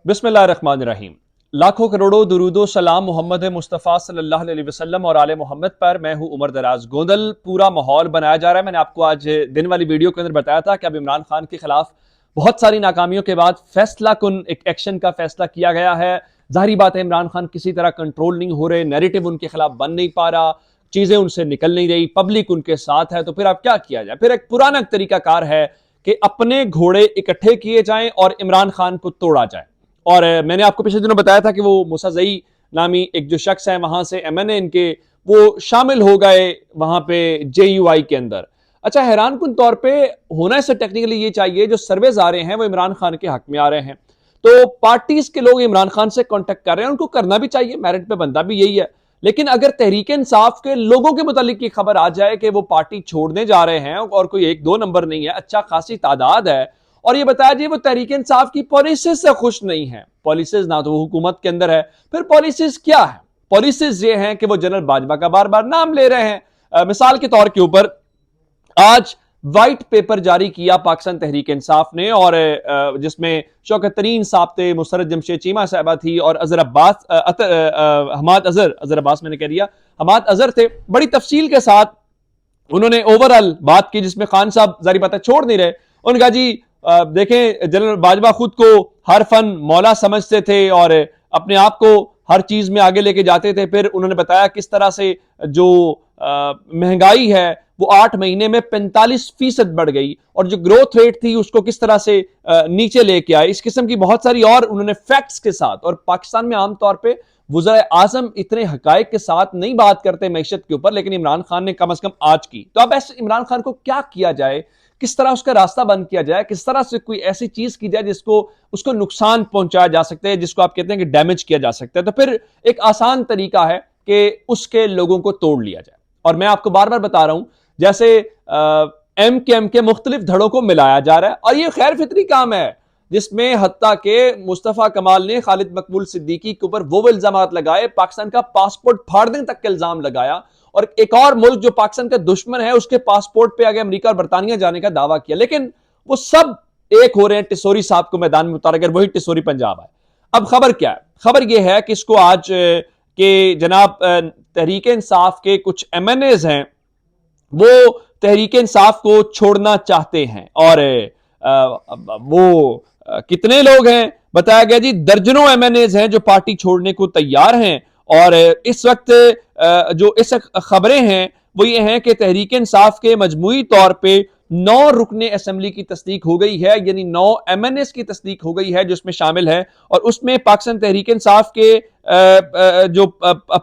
बिस्मिल्लाहिर्रहमानिर्रहीम। लाखों करोड़ों दुरूदो सलाम मोहम्मद मुस्तफ़ा सल्लल्लाहु अलैहि वसल्लम और आले मोहम्मद पर। मैं हूं उमर दराज गोंदल। पूरा माहौल बनाया जा रहा है। मैंने आपको आज दिन वाली वीडियो के अंदर बताया था कि अब इमरान खान के खिलाफ बहुत सारी नाकामियों के बाद फैसला कुन एक एक्शन का फैसला किया गया है। जाहिर बात है इमरान खान किसी तरह कंट्रोल नहीं हो रहे, नैरेटिव उनके खिलाफ बन नहीं पा रहा, चीजें उनसे निकल नहीं रही, पब्लिक उनके साथ है। तो फिर अब क्या किया जाए? फिर एक पुराना तरीकाकार है कि अपने घोड़े इकट्ठे किए जाएं और इमरान खान को तोड़ा जाए। और मैंने आपको पिछले दिनों बताया था कि वो मूसा ज़ई नामी एक जो शख्स है वहां से एमएनए इनके वो शामिल हो गए वहां पे जेयूआई के अंदर। अच्छा, हैरान कुन तौर पे होना इससे टेक्निकली ये चाहिए, जो सर्वेज आ रहे हैं वो इमरान खान के हक में आ रहे हैं, तो पार्टीज के लोग इमरान खान से कांटेक्ट कर रहे हैं। उनको करना भी चाहिए, मेरिट पे बनता भी यही है। लेकिन अगर तहरीक इंसाफ के लोगों के मुतालिक की खबर आ जाए कि वो पार्टी छोड़ने जा रहे हैं और कोई एक दो नंबर नहीं है, अच्छा खासी तादाद है, और ये बताया जी वो तहरीक इंसाफ की पॉलिसीज से खुश नहीं है, पॉलिसीज ना तो वो हुकूमत के अंदर है, फिर पॉलिसीज क्या है? पॉलिसीज ये हैं कि वो जनरल बाजवा का बार बार नाम ले रहे हैं। मिसाल के तौर के ऊपर आज व्हाइट पेपर जारी किया पाकिस्तान तहरीक इंसाफ ने, और जिसमें शौकत तरीन साहब थे, मुसरत जमशेद चीमा साहबा थी, और अजहर अब्बास हमाद अजहर अब्बास मैंने कह दिया, हमाद अजहर थे। बड़ी तफसील के साथ उन्होंने ओवरऑल बात की, जिसमें खान साहब जारी बात है छोड़ नहीं रहे। उन्होंने कहा जी देखें, जनरल बाजवा खुद को हर फन मौला समझते थे और अपने आप को हर चीज में आगे लेके जाते थे। फिर उन्होंने बताया किस तरह से जो महंगाई है वो 8 महीने में 45% बढ़ गई, और जो ग्रोथ रेट थी उसको किस तरह से नीचे लेके आए। इस किस्म की बहुत सारी और उन्होंने फैक्ट्स के साथ, और पाकिस्तान में आमतौर पर वज़ीर आज़म इतने हकायक के साथ नहीं बात करते मैशत के ऊपर, लेकिन इमरान खान ने कम से कम आज की। तो अब ऐसे इमरान खान को क्या किया जाए, किस तरह उसका रास्ता बंद किया जाए, किस तरह से कोई ऐसी चीज की जाए जिसको उसको नुकसान पहुंचाया जा सकता है, जिसको आप कहते हैं कि डैमेज किया जा सकता है। तो फिर एक आसान तरीका है कि उसके लोगों को तोड़ लिया जाए। और मैं आपको बार बार बता रहा हूं, जैसे एम के मुख्तलिफ धड़ों को मिलाया जा रहा है, और ये खैर फितरी काम है, जिसमें हत्ता के मुस्तफा कमाल ने खालिद मकबूल सिद्दीकी के ऊपर वो इल्जाम लगाए, पाकिस्तान का पासपोर्ट फाड़ने तक का इल्जाम लगाया, और एक और मुल्क जो पाकिस्तान का दुश्मन है उसके पासपोर्ट पे आगे अमेरिका और बरतानिया जाने का दावा किया। लेकिन वो सब एक हो रहे हैं टिसोरी साहब को मैदान में उतार कर, वही टिसोरी पंजाब है। अब खबर क्या है? खबर यह है कि इसको आज के जनाब तहरीक इंसाफ के कुछ एमएनएज हैं, वो तहरीक इंसाफ को छोड़ना चाहते हैं। और वो कितने लोग हैं बताया गया जी, दर्जनों एमएनएज हैं जो पार्टी छोड़ने को तैयार हैं। और इस वक्त जो इस खबरें हैं वो ये हैं कि तहरीक इंसाफ के मजमूई तौर पे 9 रुकने असेंबली की तस्दीक हो गई है, यानी 9 एमएनएस की तस्दीक हो गई है जो इसमें शामिल है। और उसमें पाकिस्तान तहरीक इंसाफ के जो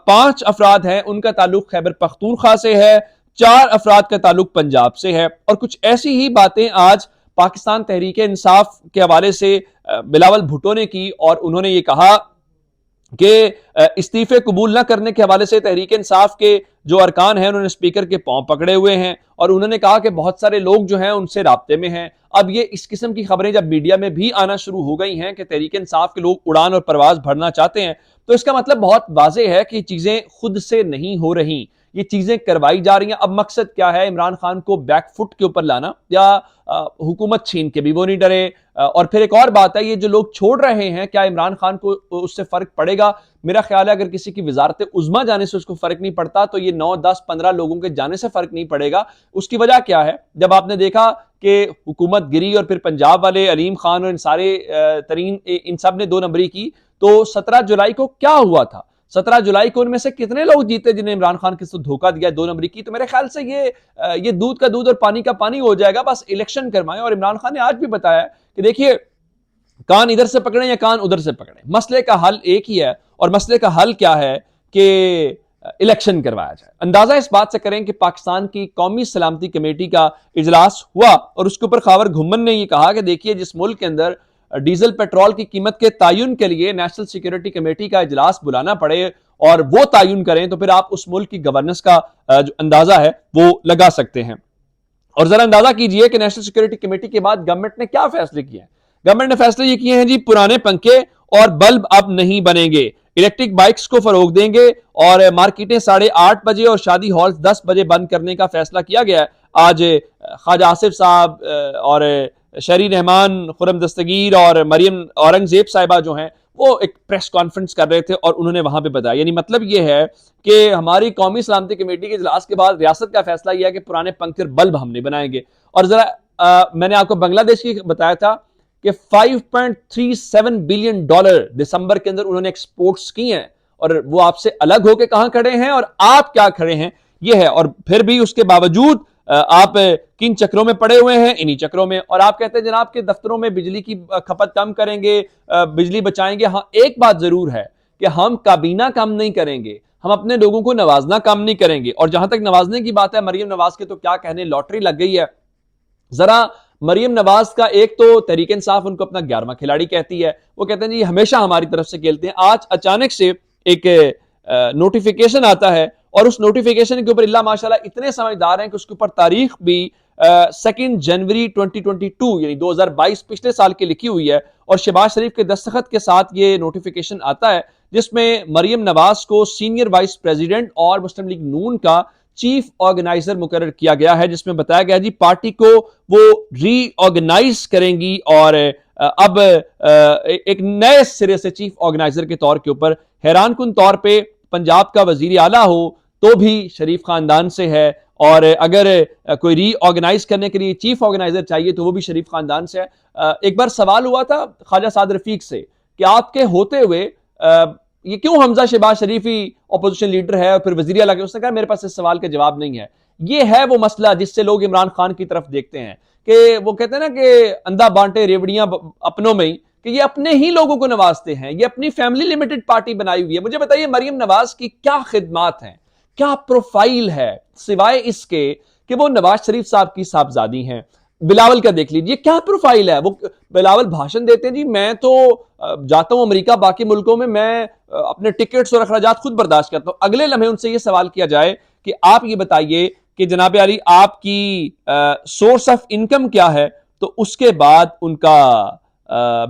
5 अफराद हैं उनका ताल्लुक खैबर पख्तूनख्वा से है, 4 अफराद का ताल्लुक पंजाब से है। और कुछ ऐसी ही बातें आज पाकिस्तान तहरीक इंसाफ के हवाले से बिलावल भुट्टो ने की, और उन्होंने ये कहा कि इस्तीफे कबूल न करने के हवाले से तहरीक इंसाफ के जो अरकान हैं उन्होंने स्पीकर के पांव पकड़े हुए हैं, और उन्होंने कहा कि बहुत सारे लोग जो हैं उनसे राब्ते में हैं। अब ये इस किस्म की खबरें जब मीडिया में भी आना शुरू हो गई हैं कि तहरीक इंसाफ के लोग उड़ान और परवाज भरना चाहते हैं, तो इसका मतलब बहुत वाज़ेह है कि चीजें खुद से नहीं हो रही, ये चीजें करवाई जा रही हैं। अब मकसद क्या है? इमरान खान को बैकफुट के ऊपर लाना, या हुकूमत छीन के भी वो नहीं डरे। और फिर एक और बात है, ये जो लोग छोड़ रहे हैं, क्या इमरान खान को उससे फर्क पड़ेगा? मेरा ख्याल है अगर किसी की वजारत उज़्मा जाने से उसको फर्क नहीं पड़ता, तो ये 9, 10, 15 लोगों के जाने से फर्क नहीं पड़ेगा। उसकी वजह क्या है? जब आपने देखा कि हुकूमत गिरी और फिर पंजाब वाले अलीम खान और इन सारे तरीन इन सब ने 2 नंबरी की, तो 17 जुलाई को क्या हुआ था? 17 जुलाई को उनमें से कितने लोग जीते जिन्हें इमरान खान के साथ धोखा दिया 2 नंबरी की? तो मेरे ख्याल से ये दूध का दूध और पानी का पानी हो जाएगा, बस इलेक्शन करवाएं। और इमरान खान ने आज भी बताया कि देखिए, कान इधर से पकड़े या कान उधर से पकड़े, मसले का हल एक ही है, और मसले का हल क्या है कि इलेक्शन करवाया जाए। अंदाजा इस बात से करें कि पाकिस्तान की कौमी सलामती कमेटी का इजलास हुआ, और उसके ऊपर खावर घुम्मन ने यह कहा कि देखिए, जिस मुल्क के अंदर डीजल पेट्रोल की कीमत के तायुन के लिए नेशनल सिक्योरिटी कमेटी का इजलास बुलाना पड़े और वो तायुन करें, तो फिर आप उस मुल्क की गवर्नेंस का जो अंदाजा है वो लगा सकते हैं। और जरा अंदाजा कीजिए कि नेशनल सिक्योरिटी कमेटी के बाद गवर्नमेंट ने क्या फैसले किए हैं। गवर्नमेंट ने फैसले ये किए हैं जी, पुराने पंखे और बल्ब अब नहीं बनेंगे, इलेक्ट्रिक बाइक्स को फरोग देंगे, और मार्केटें 8:30 बजे और शादी हॉल्स 10 बजे बंद करने का फैसला किया गया है। आज ख्वाजा आसिफ साहब और शहरी रहमान, खुरम दस्तगीर और मरियम औरंगजेब साहिबा जो हैं वो एक प्रेस कॉन्फ्रेंस कर रहे थे और उन्होंने वहां पे बताया, यानी मतलब ये है कि हमारी कौमी सलामती कमेटी के इजलास के बाद रियासत का फैसला यह है कि पुराने पंक्चर बल्ब हम नहीं बनाएंगे। और जरा मैंने आपको बांग्लादेश की बताया था कि 5.37 बिलियन डॉलर दिसंबर के अंदर उन्होंने एक्सपोर्ट्स किए हैं, और वो आपसे अलग होकर कहां खड़े हैं और आप क्या खड़े हैं, ये है। और फिर भी उसके बावजूद आप किन चक्रों में पड़े हुए हैं, इन्हीं चक्रों में। और आप कहते हैं जनाब के दफ्तरों में बिजली की खपत कम करेंगे, बिजली बचाएंगे। हाँ, एक बात जरूर है कि हम काबीना कम नहीं करेंगे, हम अपने लोगों को नवाजना कम नहीं करेंगे। और जहां तक नवाजने की बात है, मरियम नवाज के तो क्या कहने, लॉटरी लग गई है। जरा मरियम नवाज का एक तो तहरीक इंसाफ उनको अपना 11वां खिलाड़ी कहती है, वो कहते हैं जी हमेशा हमारी तरफ से खेलते हैं। आज अचानक से एक नोटिफिकेशन आता है और उस नोटिफिकेशन के ऊपर अल्लाह माशाल्लाह इतने समझदार हैं कि उसके ऊपर तारीख भी 2 जनवरी 2022 यानी 2022 पिछले साल की लिखी हुई है, और शहबाज शरीफ के दस्तखत के साथ ये नोटिफिकेशन आता है जिसमें मरियम नवाज को सीनियर वाइस प्रेसिडेंट और मुस्लिम लीग नून का चीफ ऑर्गेनाइजर मुकर्रर किया गया है, जिसमें बताया गया जी पार्टी को वो रीऑर्गेनाइज करेंगी और अब एक नए सिरे से चीफ ऑर्गेनाइजर के तौर के ऊपर हैरानकुन तौर पे पंजाब का वजीर आला हो तो भी शरीफ खानदान से है, और अगर कोई रीऑर्गेनाइज करने के लिए चीफ ऑर्गेनाइजर चाहिए तो वो भी शरीफ खानदान से है। एक बार सवाल हुआ था ख्वाजा साद रफीक से कि आपके होते हुए ये क्यों हमजा शहबाज शरीफ ही अपोजिशन लीडर है और फिर वजीर आला के, उसने कहा मेरे पास इस सवाल का जवाब नहीं है। ये है वो मसला जिससे लोग इमरान खान की तरफ देखते हैं कि वो कहते हैं ना कि अंधा बांटे रेवड़ियां अपनों में ही, कि ये अपने ही लोगों को नवाजते हैं, ये अपनी फैमिली लिमिटेड पार्टी बनाई हुई है। मुझे बताइए मरियम नवाज की क्या खिदमात हैं, क्या प्रोफाइल है, सिवाय इसके कि वो नवाज शरीफ साहब की साहबजादी हैं। बिलावल का देख लीजिए क्या प्रोफाइल है, वो बिलावल भाषण देते हैं जी मैं तो जाता हूं अमेरिका, बाकी मुल्कों में मैं अपने टिकट्स और अखराजात खुद बर्दाश्त करता हूं। अगले लम्हे उनसे ये सवाल किया जाए कि आप ये बताइए कि जनाब अली आपकी सोर्स ऑफ इनकम क्या है, तो उसके बाद उनका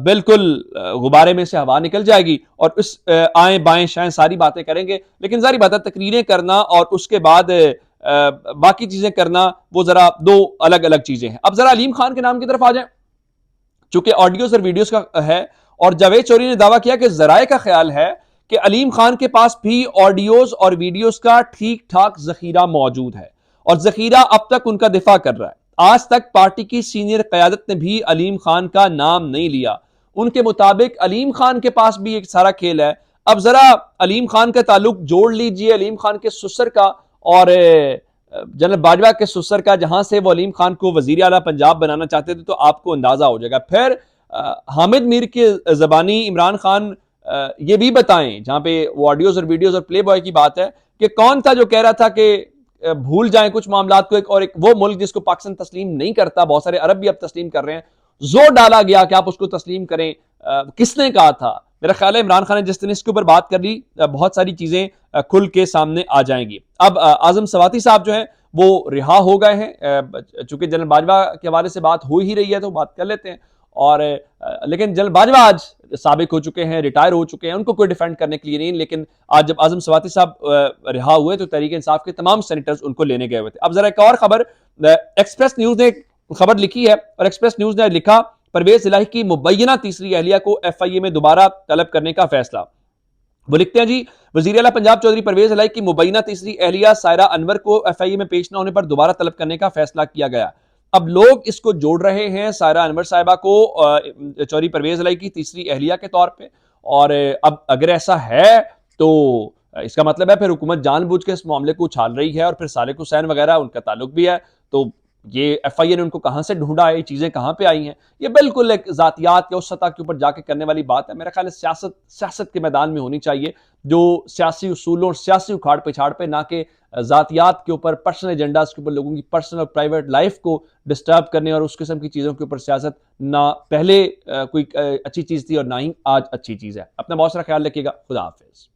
बिल्कुल गुब्बारे में से हवा निकल जाएगी और उस आए बाएं शाएं सारी बातें करेंगे। लेकिन सारी बातें तकरीरें करना और उसके बाद बाकी चीजें करना वो जरा दो अलग अलग चीजें हैं। अब जरा अलीम खान के नाम की तरफ आ जाए, चूंकि ऑडियोज और वीडियोस का है, और जावेद चौधरी ने दावा किया कि जराए का ख्याल है कि अलीम खान के पास भी ऑडियोज और वीडियोस का ठीक ठाक जखीरा मौजूद है और जखीरा अब तक उनका दिफा कर रहा है। आज तक पार्टी की सीनियर क़यादत ने भी अलीम खान का नाम नहीं लिया। उनके मुताबिक अलीम खान के पास भी एक सारा खेल है। अब जरा अलीम खान का ताल्लुक जोड़ लीजिए अलीम खान के ससुर का और जनरल बाजवा के ससुर का, जहां से वो अलीम खान को वजीर आला पंजाब बनाना चाहते थे, तो आपको अंदाजा हो जाएगा। फिर हामिद मीर के जबानी इमरान खान ये भी बताएं, जहां पे वो ऑडियोज और वीडियोज और प्ले बॉय की बात है, कि कौन था जो कह रहा था कि भूल जाएं कुछ मामलात को, एक वो मुल्क जिसको पाकिस्तान तस्लीम नहीं करता, बहुत सारे अरब भी अब तस्लीम कर रहे हैं, जोर डाला गया कि आप उसको तस्लीम करें। किसने कहा था? मेरा ख्याल है इमरान खान ने जिस दिन इसके ऊपर बात कर ली, बहुत सारी चीजें खुल के सामने आ जाएंगी। अब आजम सवाती साहब जो है वो रिहा हो गए हैं, चूंकि जनरल बाजवा के हवाले से बात हो ही रही है तो बात कर लेते हैं। और लेकिन जनरल बाजवा आज साबिक हो चुके हैं, रिटायर हो चुके हैं, उनको कोई डिफेंड करने के लिए नहीं। लेकिन आज जब आजम सवाती साहब रिहा हुए तो तहरीक इंसाफ के तमाम सेनेटर्स उनको लेने गए हुए थे। अब जरा एक और खबर, एक्सप्रेस न्यूज ने खबर लिखी है और एक्सप्रेस न्यूज ने लिखा परवेज इलाही की मुबैना तीसरी अहलिया को FIA में दोबारा तलब करने का फैसला। वो लिखते हैं जी वजीर आला पंजाब चौधरी परवेज इलाही की मुबैना तीसरी अहलिया सायरा अनवर को FIA में पेश न होने पर दोबारा तलब करने का फैसला किया गया। अब लोग इसको जोड़ रहे हैं सायरा अनवर साहिबा को चौधरी परवेज इलाही की तीसरी अहलिया के तौर पर, और अब अगर ऐसा है तो इसका मतलब है फिर हुकूमत जानबूझ के इस मामले को उछाल रही है और फिर सालिक हुसैन वगैरह उनका ताल्लुक भी है, तो ये FIA ने उनको कहां से ढूंढा है, ये चीजें कहां पे आई हैं, ये बिल्कुल एक जातियात के उस सतह के ऊपर जाके करने वाली बात है। मेरा ख्याल है सियासत के मैदान में होनी चाहिए, जो सियासी उसूलों और सियासी उखाड़ पिछाड़ पे, ना कि जातियात के ऊपर, पर्सनल एजेंडाज के ऊपर, लोगों की पर्सनल और प्राइवेट लाइफ को डिस्टर्ब करने और उस किस्म की चीजों के ऊपर सियासत ना पहले कोई अच्छी चीज थी और ना ही आज अच्छी चीज है। अपना बहुत सारा ख्याल रखिएगा। खुदा हाफिज।